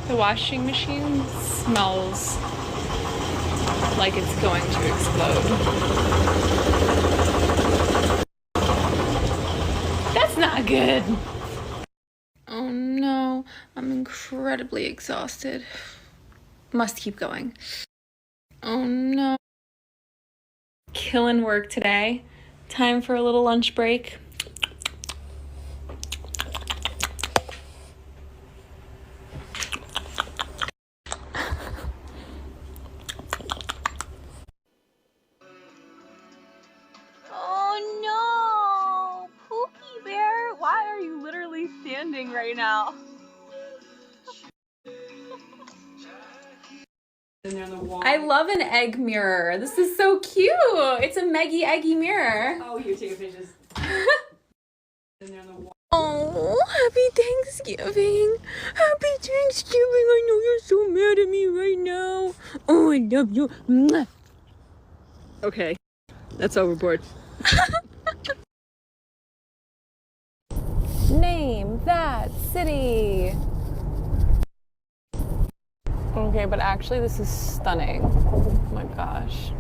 The washing machine smells like it's going to explode. That's not good. Oh no, I'm incredibly exhausted. Must keep going. Oh no. Killing work today. Time for a little lunch break. Oh no! Pookie Bear, why are you literally standing right now? I love an egg mirror. This is so cute. It's a Meggie Eggy mirror. Oh, here, take a picture. Oh, happy Thanksgiving. Happy Thanksgiving. I know you're so mad at me right now. Oh, I love you. Mwah. Okay, that's overboard. Name that city. Okay, but actually this is stunning. Oh my gosh.